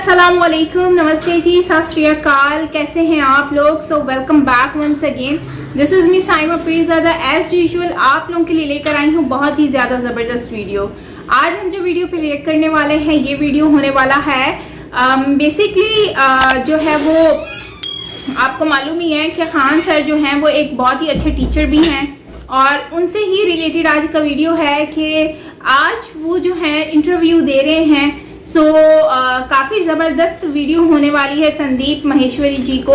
अस्सलाम वालेकुम, नमस्ते जी, सत श्री अकाल। कैसे हैं आप लोग? So welcome back once again. This is me Saima Peerzada. As usual आप लोगों के लिए लेकर आई हूँ बहुत ही ज़्यादा ज़बरदस्त वीडियो। आज हम जो वीडियो पे रिएक्ट करने वाले हैं, ये वीडियो होने वाला है बेसिकली जो है वो आपको मालूम ही है कि खान सर जो हैं वो एक बहुत ही अच्छे टीचर भी हैं और उनसे ही रिलेटेड आज का वीडियो है कि आज वो जो है इंटरव्यू दे रहे हैं। काफ़ी ज़बरदस्त वीडियो होने वाली है संदीप माहेश्वरी जी को,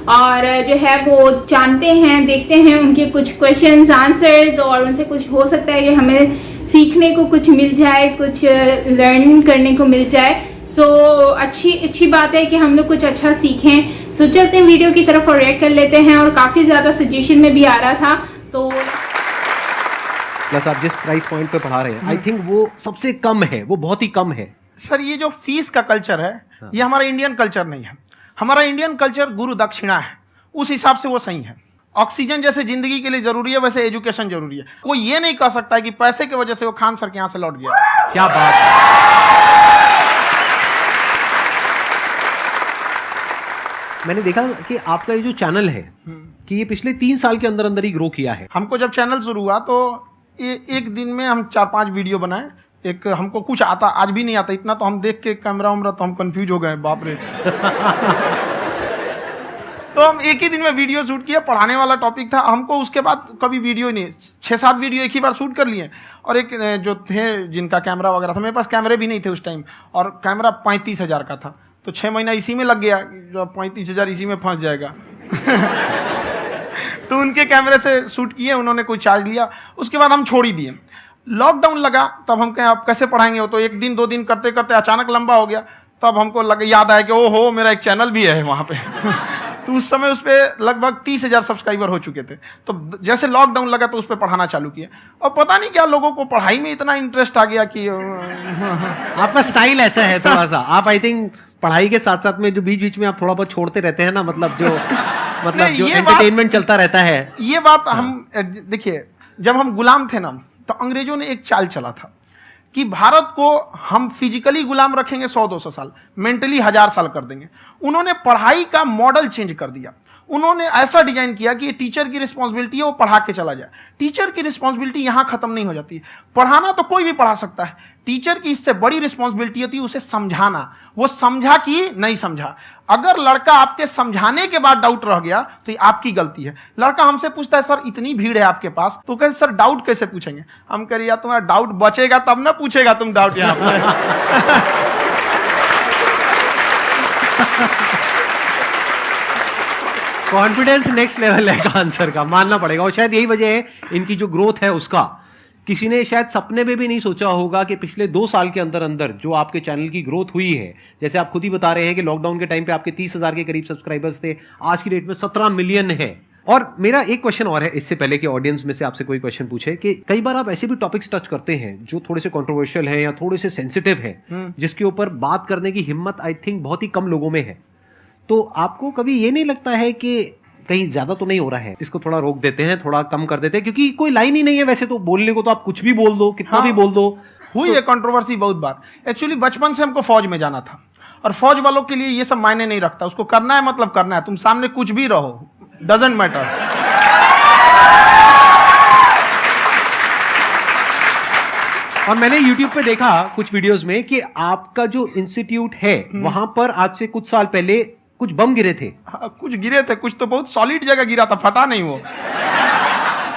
और जो है वो जानते हैं, देखते हैं उनके कुछ क्वेश्चंस आंसर्स, और उनसे कुछ हो सकता है कि हमें सीखने को कुछ मिल जाए, कुछ लर्न करने को मिल जाए। अच्छी बात है कि हम लोग कुछ अच्छा सीखें। चलते हैं वीडियो की तरफ और रिएक्ट कर लेते हैं। और काफ़ी ज़्यादा सजेशन में भी आ रहा था तो प्लस आप जिस प्राइस पॉइंट पे पढ़ा रहे हैं आई थिंक वो सबसे कम है, वो बहुत ही कम है। सर ये जो फीस का कल्चर है ये हमारा इंडियन कल्चर नहीं है। हमारा इंडियन कल्चर गुरु दक्षिणा है, उस हिसाब से वो सही है। ऑक्सीजन जैसे जिंदगी के लिए जरूरी है वैसे एजुकेशन जरूरी है। कोई ये नहीं कह सकता है कि पैसे की वजह से वो खान सर के यहाँ से लौट गया। क्या बात है। मैंने देखा कि आपका ये जो चैनल है कि ये पिछले 3 साल के अंदर अंदर ही ग्रो किया है। हमको जब चैनल शुरू हुआ तो एक दिन में हम 4-5 वीडियो बनाए। एक हमको कुछ आता, आज भी नहीं आता इतना, तो हम देख के कैमरा उमरा तो हम कंफ्यूज हो गए, बाप रे। तो हम एक ही दिन में वीडियो शूट किया, पढ़ाने वाला टॉपिक था हमको। उसके बाद कभी वीडियो नहीं, 6-7 वीडियो एक ही बार शूट कर लिए। और एक जो थे जिनका कैमरा वगैरह था, मेरे पास कैमरे भी नहीं थे उस टाइम, और कैमरा 35,000 का था, तो 6 महीना इसी में लग गया, जो 35,000 इसी में फंस जाएगा। तो उनके कैमरे से शूट किए, उन्होंने कोई चार्ज लिया, उसके बाद हम छोड़ ही दिए। लॉकडाउन लगा तब हम कहें आप कैसे पढ़ाएंगे, वो तो 1 दिन 2 दिन करते करते अचानक लंबा हो गया। तब हमको याद आया कि ओहो मेरा एक चैनल भी है वहाँ पे। तो उस समय उस पर लगभग 30,000 सब्सक्राइबर हो चुके थे। तो जैसे लॉकडाउन लगा तो उस पर पढ़ाना चालू किया, और पता नहीं क्या लोगों को पढ़ाई में इतना इंटरेस्ट आ गया कि आपका स्टाइल ऐसा है थोड़ा सा। आप आई थिंक पढ़ाई के साथ साथ में जो बीच बीच में आप थोड़ा बहुत छोड़ते रहते हैं ना, मतलब जो एंटरटेनमेंट चलता रहता है। ये बात हम देखिए, जब हम गुलाम थे ना तो अंग्रेजों ने एक चाल चला था कि भारत को हम फिजिकली गुलाम रखेंगे 100-200 साल, मेंटली 1000 साल कर देंगे। उन्होंने पढ़ाई का मॉडल चेंज कर दिया। उन्होंने ऐसा डिजाइन किया कि टीचर की रिस्पॉन्सिबिलिटी है वो पढ़ा के चला जाए। टीचर की रिस्पॉन्सिबिलिटी यहाँ खत्म नहीं हो जाती है। पढ़ाना तो कोई भी पढ़ा सकता है, टीचर की इससे बड़ी रिस्पॉन्सिबिलिटी होती है उसे समझाना। वो समझा कि नहीं समझा। अगर लड़का आपके समझाने के बाद डाउट रह गया तो ये आपकी गलती है। लड़का हमसे पूछता है सर इतनी भीड़ है आपके पास, तो कहते सर डाउट कैसे पूछेंगे? हम कह रहे यार तुम्हारा डाउट बचेगा तब ना पूछेगा तुम डाउट यहाँ पर। कॉन्फिडेंस नेक्स्ट लेवल है खान सर का, मानना पड़ेगा। और शायद यही वजह है इनकी जो ग्रोथ है उसका। किसी ने शायद सपने में भी नहीं सोचा होगा कि पिछले 2 साल के अंदर अंदर जो आपके चैनल की ग्रोथ हुई है, जैसे आप खुद ही बता रहे हैं कि लॉकडाउन के टाइम पे आपके 30,000 के करीब सब्सक्राइबर्स थे, आज की डेट में 17 मिलियन है। और मेरा एक क्वेश्चन और है, इससे पहले कि ऑडियंस में से आपसे कोई क्वेश्चन पूछे, कि कई बार आप ऐसे भी टॉपिक्स टच करते हैं जो थोड़े से कंट्रोवर्शियल हैं या थोड़े से सेंसिटिव हैं, जिसके ऊपर बात करने की हिम्मत आई थिंक बहुत ही कम लोगों में है। तो आपको कभी ये नहीं लगता है कि कहीं ज्यादा तो नहीं हो रहा है, इसको थोड़ा रोक देते हैं, थोड़ा कम कर देते हैं? क्योंकि कोई लाइन ही नहीं है वैसे तो बोलने को, तो आप कुछ भी बोल दो, कितना भी बोल दो। हुई है कंट्रोवर्सी बहुत बार। एक्चुअली बचपन से हमको फौज में जाना था, और फौज वालों के लिए ये सब मायने नहीं रखता। उसको करना है मतलब करना है, तुम सामने कुछ भी रहो, डजंट मैटर। और मैंने YouTube पे देखा कुछ वीडियोस में कि आपका जो इंस्टीट्यूट है वहां पर आज से कुछ साल पहले कुछ बम गिरे थे। हाँ, कुछ गिरे थे, कुछ तो बहुत सॉलिड जगह गिरा था, फटा नहीं वो।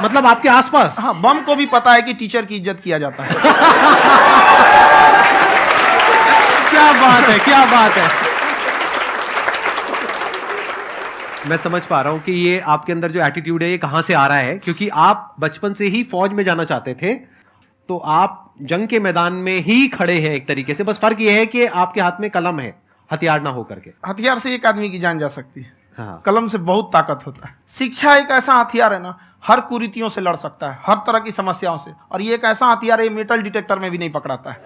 मतलब आपके आसपास? हाँ, बम को भी पता है कि टीचर की इज्जत किया जाता है। क्या बात है, क्या बात है। मैं समझ पा रहा हूं कि ये आपके अंदर जो एटीट्यूड है ये कहां से आ रहा है, क्योंकि आप बचपन से ही फौज में जाना चाहते थे, तो आप जंग के मैदान में ही खड़े हैं एक तरीके से। बस फर्क ये है कि आपके हाथ में कलम है, हथियार ना हो करके। हथियार से एक आदमी की जान जा सकती है, हाँ। कलम से बहुत ताकत होता है। शिक्षा एक ऐसा हथियार है ना, हर कुरीतियों से लड़ सकता है, हर तरह की समस्याओं से। और ये एक ऐसा हथियार है, मेटल डिटेक्टर में भी नहीं पकड़ाता है।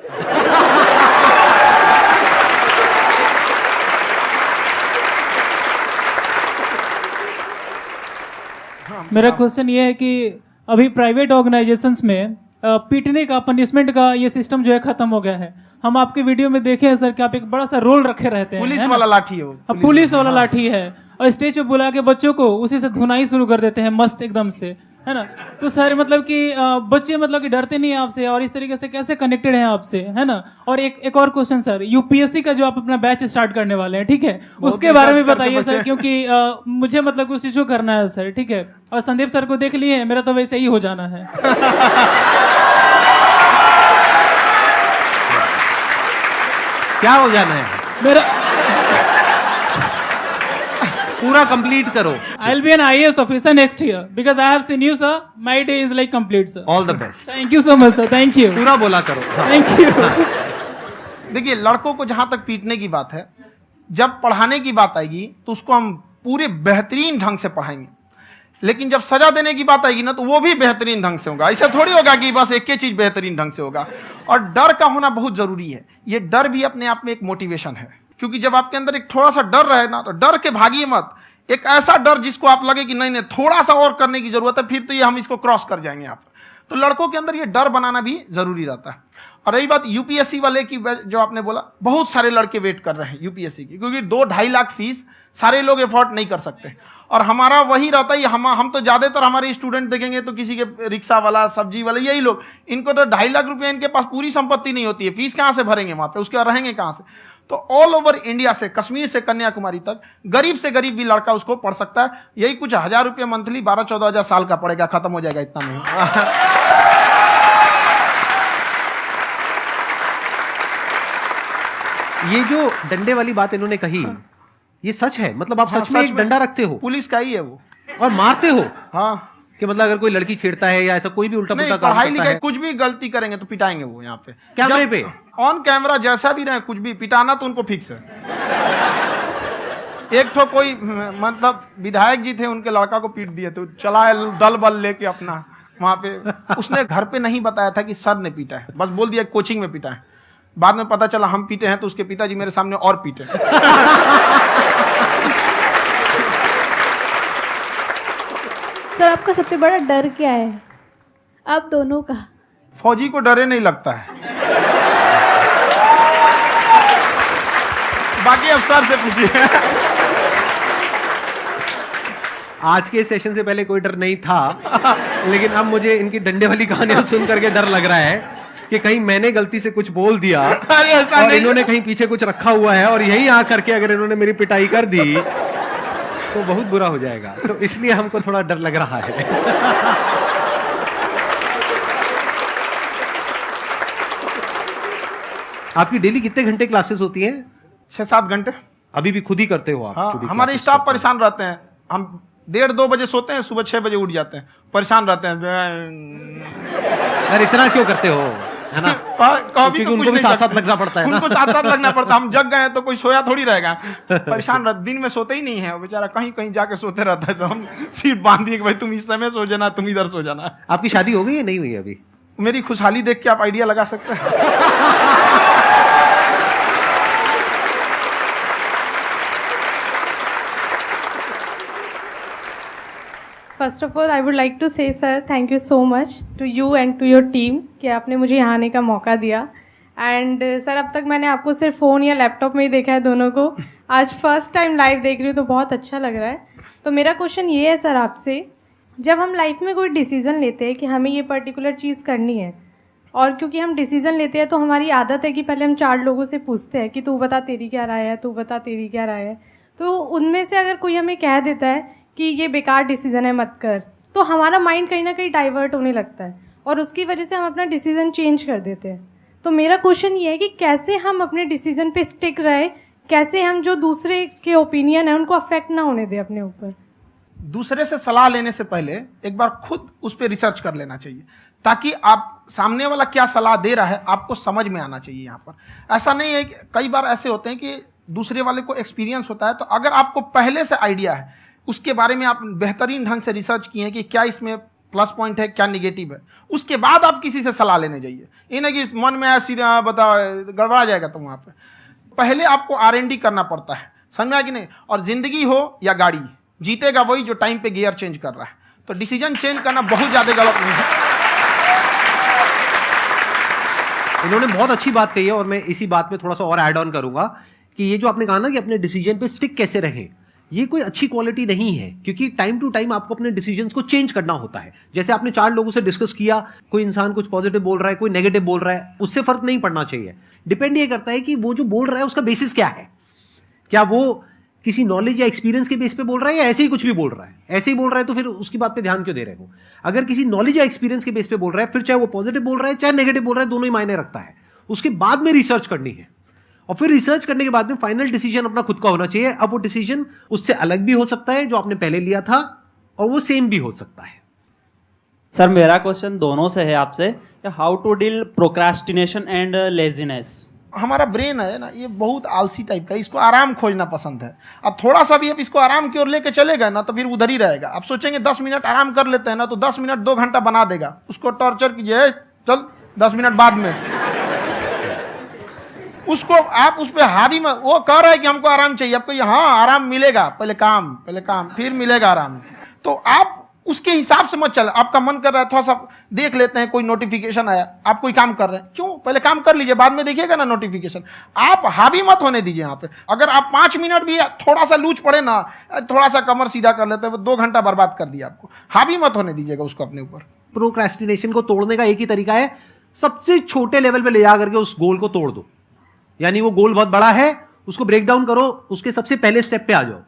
मेरा क्वेश्चन ये है कि अभी प्राइवेट ऑर्गेनाइजेशंस में पीटने का, पनिशमेंट का ये सिस्टम जो है खत्म हो गया है। हम आपके वीडियो में देखे हैं सर कि आप एक बड़ा सा रोल रखे रहते हैं, पुलिस है ना? वाला लाठी है वो, पुलिस वाला लाठी है, और स्टेज पे बुला के बच्चों को उसी से धुनाई शुरू कर देते हैं मस्त एकदम से, है ना? तो सर मतलब कि बच्चे मतलब कि डरते नहीं हैं आपसे, और इस तरीके से कैसे कनेक्टेड हैं आपसे, है ना? और एक और क्वेश्चन सर, यूपीएससी का जो आप अपना बैच स्टार्ट करने वाले हैं, ठीक है, उसके बारे में बताइए सर, क्योंकि मुझे मतलब कुछ इशू करना है सर, ठीक है? और संदीप सर को देख लिए, मेरा तो वैसे ही हो जाना है। क्या हो जाना है? मेरा पूरा कंप्लीट करो। I'll be an IAS officer next year because I have seen you, sir. My day is like complete, sir. All the best. Thank you so much, sir. Thank you. पूरा बोला करो। Thank you. देखिए, लड़कों को जहां तक पीटने की बात है, जब पढ़ाने की बात आएगी तो उसको हम पूरे बेहतरीन ढंग से पढ़ाएंगे, लेकिन जब सजा देने की बात आएगी ना, तो वो भी बेहतरीन ढंग से होगा। ऐसा थोड़ी होगा कि बस एक ही चीज बेहतरीन ढंग से होगा। और डर का होना बहुत जरूरी है। ये डर भी अपने आप में एक मोटिवेशन है, क्योंकि जब आपके अंदर एक थोड़ा सा डर रहे ना, तो डर के भागिए मत। एक ऐसा डर जिसको आप लगे कि नहीं नहीं थोड़ा सा और करने की जरूरत है, फिर तो ये हम इसको क्रॉस कर जाएंगे यहाँ पर। तो लड़कों के अंदर ये डर बनाना भी जरूरी रहता है। और रही बात यूपीएससी वाले की, जो आपने बोला, बहुत सारे लड़के वेट कर रहे हैं यूपीएससी की, क्योंकि 2-2.5 लाख फीस सारे लोग एफोर्ड नहीं कर सकते। और हमारा वही रहता है, हम तो ज्यादातर हमारे स्टूडेंट देखेंगे तो किसी के रिक्शा वाला, सब्जी वाला, यही लोग, इनको तो 2.5 लाख रुपया, इनके पास पूरी संपत्ति नहीं होती है, फीस कहाँ से भरेंगे वहां पे, उसके बाद रहेंगे कहाँ से? तो ऑल ओवर इंडिया से, कश्मीर से कन्याकुमारी तक, गरीब से गरीब भी लड़का उसको पढ़ सकता है। यही कुछ 1000 रुपये मंथली, 12-14 हजार साल का पड़ेगा, खत्म हो जाएगा इतना में। ये जो डंडे वाली बात इन्होंने कही, ये सच है? मतलब आप सच में एक डंडा रखते हो? पुलिस का ही है वो। और मारते हो? हाँ, कि मतलब अगर कोई लड़की छेड़ता है या ऐसा कोई भी उल्टा नहीं, पुल्टा काम पढ़ाई करता लिखाई है, कुछ भी गलती करेंगे तो पिटाएंगे वो यहाँ पे, कैमरे पे, ऑन कैमरा, जैसा भी रहे, कुछ भी पिटाना तो उनको फिक्स है। एक तो कोई मतलब विधायक जी थे, उनके लड़का को पीट दिए, तो चला दल बल लेके अपना वहां पे। उसने घर पे नहीं बताया था कि सर ने पीटा है, बस बोल दिया कोचिंग में पीटा है। बाद में पता चला हम पीटे हैं, तो उसके पिताजी मेरे सामने और पीटे। सर आपका सबसे बड़ा डर क्या है आप दोनों का? फौजी को डरे नहीं लगता है, बाकी अफसर से पूछिए। आज के सेशन से पहले कोई डर नहीं था, लेकिन अब मुझे इनकी डंडे वाली कहानियां सुन करके डर लग रहा है कि कहीं मैंने गलती से कुछ बोल दिया अरे ऐसा और नहीं, इन्होंने कहीं पीछे कुछ रखा हुआ है, और यही आ करके अगर इन्होंने मेरी पिटाई कर दी तो बहुत बुरा हो जाएगा। तो इसलिए हमको थोड़ा डर लग रहा है। आपकी डेली कितने घंटे क्लासेस होती हैं? 6-7 घंटे। अभी भी खुद ही करते हो आप? हाँ, खुद ही हमारे classes स्टाफ करते परेशान रहते हैं। हम 1:30-2 बजे सोते हैं, सुबह 6 बजे उठ जाते हैं, परेशान रहते हैं। हो? यार इतना क्यों करते हो, है ना? कभी तो उनको भी साथ साथ लगना पड़ता है ना? उनको साथ साथ लगना पड़ता है। हम जग गए तो कोई सोया थोड़ी रहेगा, परेशान रहता, दिन में सोते ही नहीं है बेचारा, कहीं कहीं जाके सोते रहता है। हम सीट बांध दिए कि भाई तुम इस समय सो जाना, तुम इधर सो जाना। आपकी शादी हो गई या नहीं हुई अभी? मेरी खुशहाली देख के आप आइडिया लगा सकते हैं। First of all I would like to say sir thank you so much to you and to your team कि आपने मुझे यहाँ आने का मौका दिया। एंड सर अब तक मैंने आपको सिर्फ फ़ोन या लैपटॉप में ही देखा है दोनों को, आज फर्स्ट टाइम लाइव देख रही हूँ तो बहुत अच्छा लग रहा है। तो मेरा क्वेश्चन ये है सर आपसे, जब हम लाइफ में कोई डिसीज़न लेते हैं कि हमें ये पर्टिकुलर चीज़ करनी है, और क्योंकि हम डिसीज़न लेते हैं तो हमारी आदत है कि पहले हम 4 लोगों से पूछते हैं कि तू बता तेरी क्या राय है, तू बता तेरी क्या राय है। तो उनमें से अगर कोई हमें कह देता है कि ये बेकार डिसीज़न है मत कर, तो हमारा माइंड कहीं ना कहीं डाइवर्ट होने लगता है और उसकी वजह से हम अपना डिसीज़न चेंज कर देते हैं। तो मेरा क्वेश्चन ये है कि कैसे हम अपने डिसीज़न पे स्टिक रहे, कैसे हम जो दूसरे के ओपिनियन है उनको अफेक्ट ना होने दें अपने ऊपर। दूसरे से सलाह लेने से पहले एक बार खुद उस पर रिसर्च कर लेना चाहिए, ताकि आप सामने वाला क्या सलाह दे रहा है आपको समझ में आना चाहिए। यहाँ पर ऐसा नहीं है कि कई बार ऐसे होते हैं कि दूसरे वाले को एक्सपीरियंस होता है, तो अगर आपको पहले से आइडिया है, उसके बारे में आप बेहतरीन ढंग से रिसर्च किए हैं कि क्या इसमें प्लस पॉइंट है क्या निगेटिव है, उसके बाद आप किसी से सलाह लेने जाइए। ये नहीं कि मन में आया सीधे बता गड़बड़ा जाएगा। तो वहाँ पे पहले आपको R&D करना पड़ता है, समझ में आया कि नहीं। और जिंदगी हो या गाड़ी, जीतेगा वही जो टाइम पे गियर चेंज कर रहा है। तो डिसीजन चेंज करना बहुत ज़्यादा गलत नहीं है। इन्होंने बहुत अच्छी बात कही है और मैं इसी बात में थोड़ा सा और ऐड ऑन करूंगा कि ये जो आपने कहा ना कि अपने डिसीजन पे स्टिक कैसे रहें, ये कोई अच्छी क्वालिटी नहीं है, क्योंकि टाइम टू टाइम आपको अपने डिसीजंस को चेंज करना होता है। जैसे आपने 4 लोगों से डिस्कस किया, कोई इंसान कुछ पॉजिटिव बोल रहा है, कोई नेगेटिव बोल रहा है, उससे फर्क नहीं पड़ना चाहिए। डिपेंड ये करता है कि वो जो बोल रहा है उसका बेसिस क्या है, क्या वो किसी नॉलेज या एक्सपीरियंस के बेस पे बोल रहा है या ऐसे ही कुछ भी बोल रहा है। ऐसे ही बोल रहा है तो फिर उसकी बात पे ध्यान क्यों दे रहे हो। अगर किसी नॉलेज या एक्सपीरियंस के बेस पे बोल रहा है, फिर चाहे वो पॉजिटिव बोल रहा है चाहे नेगेटिव बोल रहा है, दोनों ही मायने रखता है। उसके बाद में रिसर्च करनी है और फिर रिसर्च करने के बाद में फाइनल डिसीजन अपना खुद का होना चाहिए। अब वो डिसीजन उससे अलग भी हो सकता है जो आपने पहले लिया था, और वो सेम भी हो सकता है। सर मेरा क्वेश्चन दोनों से है आपसे, how to deal procrastination and laziness. हमारा ब्रेन है ना, ये बहुत आलसी टाइप का, इसको आराम खोजना पसंद है। अब थोड़ा सा भी अब इसको आराम की ओर लेके चले गए ना तो फिर उधर ही रहेगा। अब सोचेंगे 10 मिनट आराम कर लेते हैं ना, तो 10 मिनट 2 घंटा बना देगा। उसको टॉर्चर कीजिए, चल 10 मिनट बाद में। उसको आप उस पर हावी में, वो कह रहा है कि हमको आराम चाहिए, आपको हाँ आराम मिलेगा, पहले काम फिर मिलेगा आराम। तो आप उसके हिसाब से मत चल। आपका मन कर रहा है थोड़ा सा देख लेते हैं, कोई नोटिफिकेशन आया, आप कोई काम कर रहे हैं, क्यों पहले काम कर लीजिए, बाद में देखिएगा ना नोटिफिकेशन। आप हावी मत होने दीजिए यहाँ पे। अगर आप 5 मिनट भी थोड़ा सा लूज पड़े ना, थोड़ा सा कमर सीधा कर लेते हैं, वो 2 घंटा बर्बाद कर दिया आपको। हावी मत होने दीजिएगा उसको अपने ऊपर। प्रोक्रेस्टिनेशन को तोड़ने का एक ही तरीका है, सबसे छोटे लेवल पे ले जा करके उस गोल को तोड़ दो। यानी वो गोल बहुत बड़ा है, उसको ब्रेक डाउन करो, उसके सबसे पहले स्टेप पे आ जाओ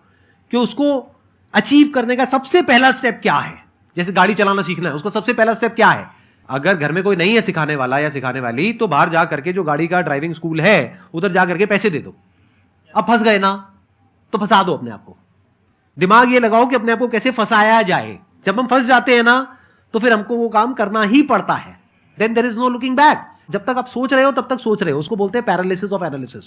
कि उसको अचीव करने का सबसे पहला स्टेप क्या है। जैसे गाड़ी चलाना सीखना है, उसका सबसे पहला स्टेप क्या है। अगर घर में कोई नहीं है सिखाने वाला या सिखाने वाली, तो बाहर जा करके जो गाड़ी का ड्राइविंग स्कूल है उधर जा करके पैसे दे दो। अब फंस गए ना तो फंसा दो अपने आप को। दिमाग ये लगाओ कि अपने आप को कैसे फंसाया जाए। जब हम फंस जाते हैं ना तो फिर हमको वो काम करना ही पड़ता है। Then there is no looking back. जब तक आप सोच रहे हो तब तक सोच रहे हो, उसको बोलते हैं पैरालिसिस ऑफ एनालिसिस,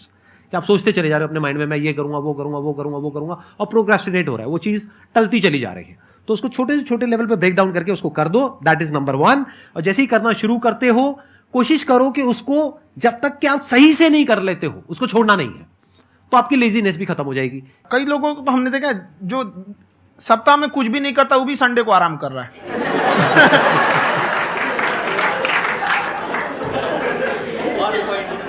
कि आप सोचते चले जा रहे हो अपने माइंड में, मैं ये करूंगा वो करूंगा वो करूंगा वो करूंगा, और प्रोक्रेस्टिनेट हो रहा है, वो चीज टलती चली जा रही है। तो उसको छोटे से छोटे लेवल पे ब्रेक डाउन करके उसको कर दो, दैट इज नंबर 1। और जैसे ही करना शुरू करते हो, कोशिश करो कि उसको जब तक कि आप सही से नहीं कर लेते हो उसको छोड़ना नहीं है, तो आपकी लेजीनेस भी खत्म हो जाएगी। कई लोगों को तो हमने देखा जो सप्ताह में कुछ भी नहीं करता, वो भी संडे को आराम कर रहा है।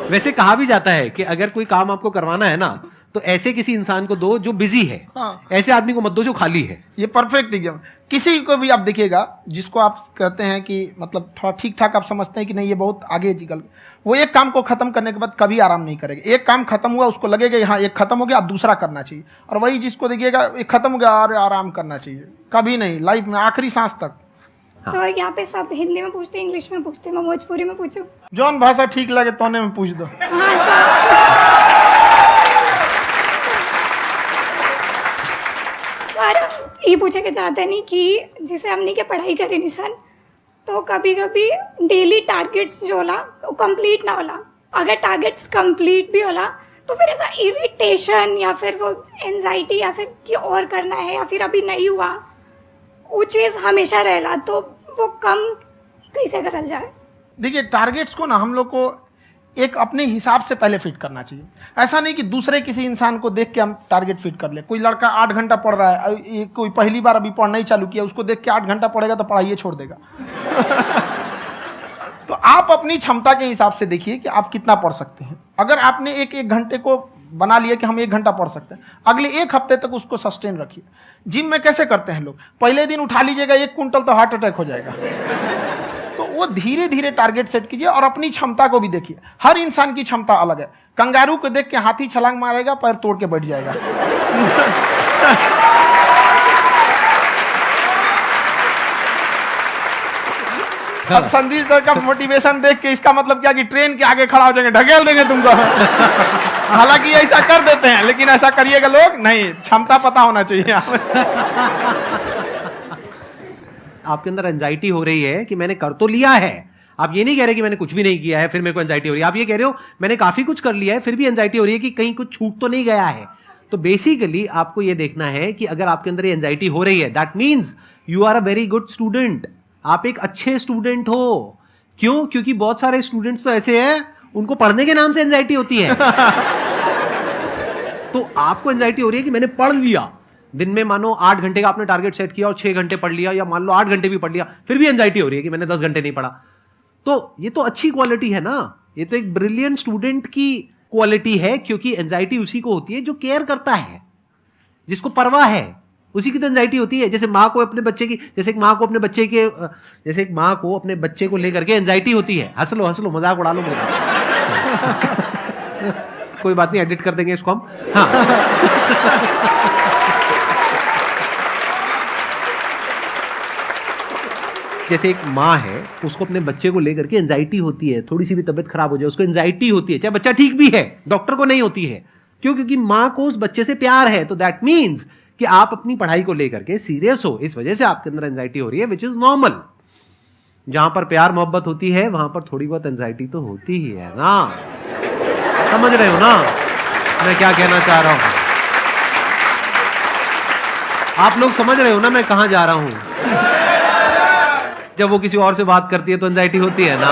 वैसे कहा भी जाता है कि अगर कोई काम आपको करवाना है ना तो ऐसे किसी इंसान को दो जो बिजी है। हाँ। ऐसे आदमी को मत दो जो खाली है। ये परफेक्ट एग्जाम। किसी को भी आप देखिएगा जिसको आप कहते हैं कि मतलब थोड़ा ठीक ठाक आप समझते हैं कि नहीं ये बहुत आगे निकल, वो एक काम को खत्म करने के बाद कभी आराम नहीं करेगा। एक काम खत्म हुआ उसको लगेगा हाँ एक खत्म हो गया, अब दूसरा करना चाहिए। और वही जिसको देखिएगा एक खत्म हो गया और आराम करना चाहिए, कभी नहीं, लाइफ में आखिरी सांस तक। सर यहाँ पे सब हिंदी में पूछते हैं, इंग्लिश में पूछते हैं, मैं भोजपुरी में पूछूं? जौन भाषा ठीक लगे तोने में पूछ दो। हाँ सर। सर ये पूछे के चाहते नहीं कि जैसे हमने के पढ़ाई करे निशान, तो कभी कभी डेली टारगेट्स जो होला वो कंप्लीट ना होला। अगर टारगेट्स कंप्लीट भी होला तो फिर ऐसा इरिटेशन या फिर वो एंजाइटी या फिर कि और करना है या फिर अभी नहीं हुआ, वो चीज़ हमेशा रहेला, तो वो कम कैसे करल जाए? देखिए टारगेट्स को ना हम लोग को एक अपने हिसाब से पहले फिट करना चाहिए। ऐसा नहीं कि दूसरे किसी इंसान को देख के हम टारगेट फिट कर ले। कोई लड़का 8 घंटा पढ़ रहा है, कोई पहली बार अभी पढ़ना ही चालू किया, उसको देख के 8 घंटा पढ़ेगा तो पढ़ाइए छोड़ देगा। तो आप अपनी क्षमता के हिसाब से देखिए कि आप कितना पढ़ सकते हैं। अगर आपने एक घंटे को बना लिया कि हम 1 घंटा पढ़ सकते हैं, अगले 1 हफ्ते तक उसको सस्टेन रखिए। जिम में कैसे करते हैं लोग, पहले दिन उठा लीजिएगा 1 कुंटल तो हार्ट अटैक हो जाएगा। तो वो धीरे धीरे टारगेट सेट कीजिए और अपनी क्षमता को भी देखिए। हर इंसान की क्षमता अलग है। कंगारू को देख के हाथी छलांग मारेगा, पैर तोड़ के बैठ जाएगा। अब संदीप सर का मोटिवेशन देख के इसका मतलब क्या कि ट्रेन के आगे खड़ा हो जाएंगे, ढकेल देंगे तुमको। हालांकि ऐसा कर देते हैं, लेकिन ऐसा करिएगा लोग नहीं, क्षमता पता होना चाहिए। आपके अंदर एंजाइटी हो रही है कि मैंने कर तो लिया है। आप ये नहीं कह रहे कि मैंने कुछ भी नहीं किया है फिर मेरे को एंजाइटी हो रही है। आप ये कह रहे हो मैंने काफी कुछ कर लिया है फिर भी एंजाइटी हो रही है कि कहीं कुछ छूट तो नहीं गया है। तो बेसिकली आपको ये देखना है कि अगर आपके अंदर ये एंजाइटी हो रही है, that means you are a very good student. आप एक अच्छे स्टूडेंट हो। क्यों? क्योंकि बहुत सारे स्टूडेंट्स तो ऐसे हैं उनको पढ़ने के नाम से एंजाइटी होती है। तो आपको एंजाइटी हो रही है कि मैंने पढ़ लिया, दिन में मानो 8 घंटे का आपने टारगेट सेट किया और 6 घंटे पढ़ लिया, या मान लो 8 घंटे भी पढ़ लिया, फिर भी एंजाइटी हो रही है कि मैंने 10 घंटे नहीं पढ़ा। तो ये तो अच्छी क्वालिटी है ना, ये तो एक ब्रिलियंट स्टूडेंट की क्वालिटी है, क्योंकि एंजाइटी उसी को होती है जो केयर करता है, जिसको परवाह है, उसी की तो एंजाइटी होती है। जैसे माँ को अपने बच्चे की, जैसे एक माँ को अपने बच्चे को लेकर के एंजाइटी होती है। हंस लो मजाक उड़ा लो मेरा। कोई बात नहीं, एडिट कर देंगे इसको हम। हाँ जैसे एक माँ है, उसको अपने बच्चे को लेकर के एंजाइटी होती है, थोड़ी सी भी तबीयत खराब हो जाए उसको एंजाइटी होती है, चाहे बच्चा ठीक भी है, डॉक्टर को नहीं होती है। क्यों? क्योंकि माँ को उस बच्चे से प्यार है। तो दैट मीन्स कि आप अपनी पढ़ाई को लेकर के सीरियस हो, इस वजह से आपके अंदर एंजाइटी हो रही है, विच इज नॉर्मल। जहां पर प्यार मोहब्बत होती है वहां पर थोड़ी बहुत एंजाइटी तो होती ही है ना। समझ रहे हो ना मैं क्या कहना चाह रहा हूं? आप लोग समझ रहे हो ना मैं कहां जा रहा हूं? जब वो किसी और से बात करती है तो एंजाइटी होती है ना।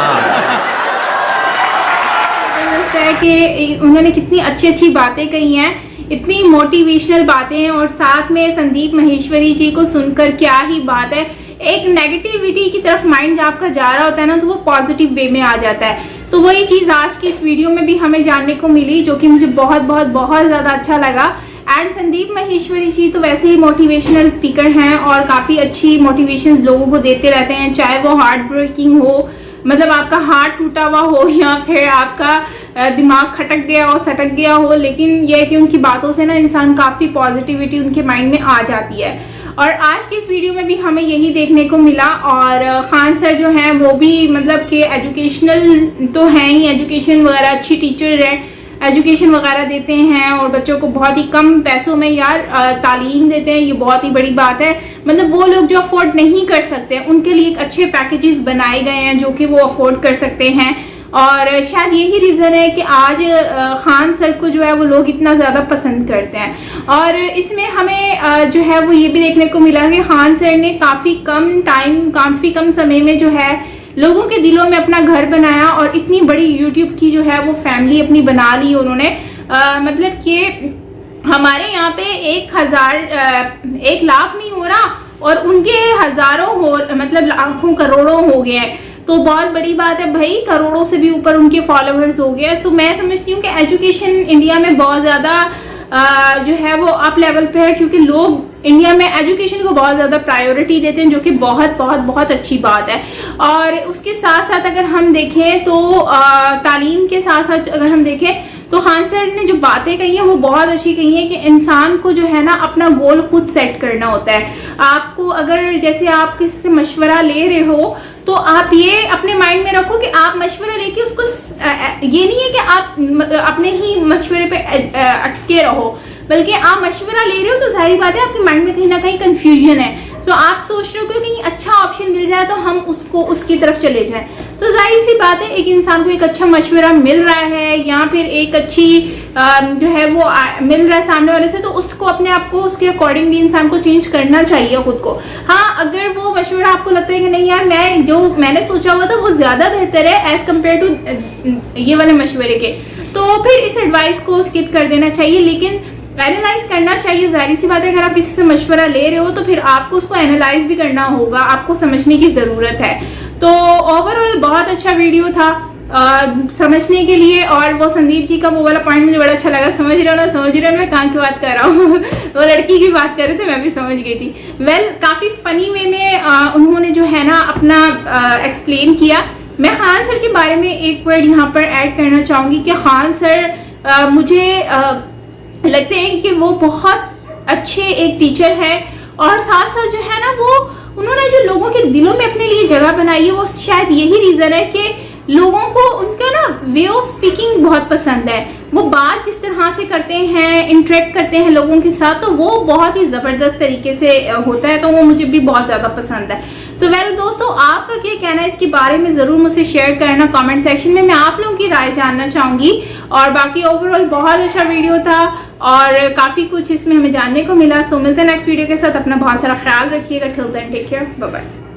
है कि उन्होंने कितनी अच्छी अच्छी बातें कही हैं, इतनी मोटिवेशनल बातें हैं, और साथ में संदीप माहेश्वरी जी को सुनकर क्या ही बात है। एक नेगेटिविटी की तरफ माइंड आपका जा रहा होता है ना, तो वो पॉजिटिव वे में आ जाता है। तो वही चीज़ आज की इस वीडियो में भी हमें जानने को मिली, जो कि मुझे बहुत बहुत बहुत ज़्यादा अच्छा लगा। एंड संदीप माहेश्वरी जी तो वैसे ही मोटिवेशनल स्पीकर हैं और काफ़ी अच्छी मोटिवेशंस लोगों को देते रहते हैं, चाहे वो हार्ट ब्रेकिंग हो, मतलब आपका हार्ट टूटा हुआ हो या फिर आपका दिमाग खटक गया हो, सटक गया हो, लेकिन यह है कि उनकी बातों से ना इंसान काफ़ी पॉजिटिविटी उनके माइंड में आ जाती है। और आज की इस वीडियो में भी हमें यही देखने को मिला। और खान सर जो हैं वो भी मतलब कि एजुकेशनल तो हैं ही, एजुकेशन वगैरह अच्छी टीचर हैं, एजुकेशन वगैरह देते हैं और बच्चों को बहुत ही कम पैसों में यार तालीम देते हैं। ये बहुत ही बड़ी बात है। मतलब वो लोग जो अफोर्ड नहीं कर सकते उनके लिए एक अच्छे पैकेजेस बनाए गए हैं जो कि वो अफोर्ड कर सकते हैं। और शायद यही रीज़न है कि आज खान सर को जो है वो लोग इतना ज़्यादा पसंद करते हैं। और इसमें हमें जो है वो ये भी देखने को मिला कि खान सर ने काफ़ी कम समय में जो है लोगों के दिलों में अपना घर बनाया और इतनी बड़ी यूट्यूब की जो है वो फैमिली अपनी बना ली उन्होंने। मतलब कि हमारे यहाँ पे 1 लाख नहीं हो रहा और उनके हजारों हो, मतलब लाखों करोड़ों हो गए हैं, तो बहुत बड़ी बात है भाई। करोड़ों से भी ऊपर उनके फॉलोअर्स हो गए। सो मैं समझती हूँ कि एजुकेशन इंडिया में बहुत ज़्यादा जो है वो अप लेवल पे है, क्योंकि लोग इंडिया में एजुकेशन को बहुत ज़्यादा प्रायोरिटी देते हैं, जो कि बहुत बहुत बहुत अच्छी बात है। और उसके साथ साथ अगर हम देखें तो तालीम के साथ साथ अगर हम देखें तो खान सर ने जो बातें कही हैं वो बहुत अच्छी कही हैं कि इंसान को जो है ना अपना गोल खुद सेट करना होता है। आपको अगर जैसे आप किसी से मशवरा ले रहे हो तो आप ये अपने माइंड में रखो कि आप मशवरा लेके उसको, ये नहीं है कि आप अपने ही मशवरे पे अटके रहो, बल्कि आप मशवरा ले रहे हो तो जाहिर बात है आपके माइंड में कहीं ना कहीं कंफ्यूजन है। तो आप सोच रहे हो कि कहीं अच्छा ऑप्शन मिल जाए तो हम उसकी तरफ चले जाएं। तो जाहिर सी बात है एक इंसान को एक अच्छा मशवरा मिल रहा है या फिर एक अच्छी जो है वो मिल रहा है सामने वाले से, तो उसको अपने आप को उसके अकॉर्डिंगली इंसान को चेंज करना चाहिए खुद को। हाँ, अगर वो मशवरा आपको लगता है कि नहीं यार मैंने सोचा हुआ था वो ज्यादा बेहतर है एज कम्पेयर टू ये वाले मशवरे के, तो फिर इस एडवाइस को स्किप कर देना चाहिए। लेकिन एनालाइज करना चाहिए। जाहिर सी बात है अगर आप किसी से मशवरा ले रहे हो तो फिर आपको उसको एनालाइज भी करना होगा, आपको समझने की ज़रूरत है। तो ओवरऑल बहुत अच्छा वीडियो था समझने के लिए। और वो संदीप जी का वो वाला पॉइंट मुझे बड़ा अच्छा लगा। समझ रहे हो मैं कहाँ की बात कर रहा हूँ वो लड़की की बात कर रहे थे, मैं भी समझ गई थी। काफ़ी फनी वे में उन्होंने जो है ना अपना एक्सप्लेन किया। मैं खान सर के बारे में एक वर्ड यहाँ पर ऐड करना चाहूँगी कि खान सर मुझे लगते हैं कि वो बहुत अच्छे एक टीचर है और साथ साथ जो है ना वो उन्होंने जो लोगों के दिलों में अपने लिए जगह बनाई है, वो शायद यही रीज़न है कि लोगों को उनका ना वे ऑफ स्पीकिंग बहुत पसंद है। वो बात जिस तरह से करते हैं, इंटरेक्ट करते हैं लोगों के साथ, तो वो बहुत ही ज़बरदस्त तरीके से होता है, तो वो मुझे भी बहुत ज़्यादा पसंद है। सो वेल दोस्तों, आपका क्या कहना है इसके बारे में ज़रूर मुझसे शेयर करना कमेंट सेक्शन में। मैं आप लोगों की राय जानना चाहूँगी। और बाकी ओवरऑल बहुत अच्छा वीडियो था और काफ़ी कुछ इसमें हमें जानने को मिला। सो मिलते हैं नेक्स्ट वीडियो के साथ। अपना बहुत सारा ख्याल रखिएगा। Till then take care, bye bye.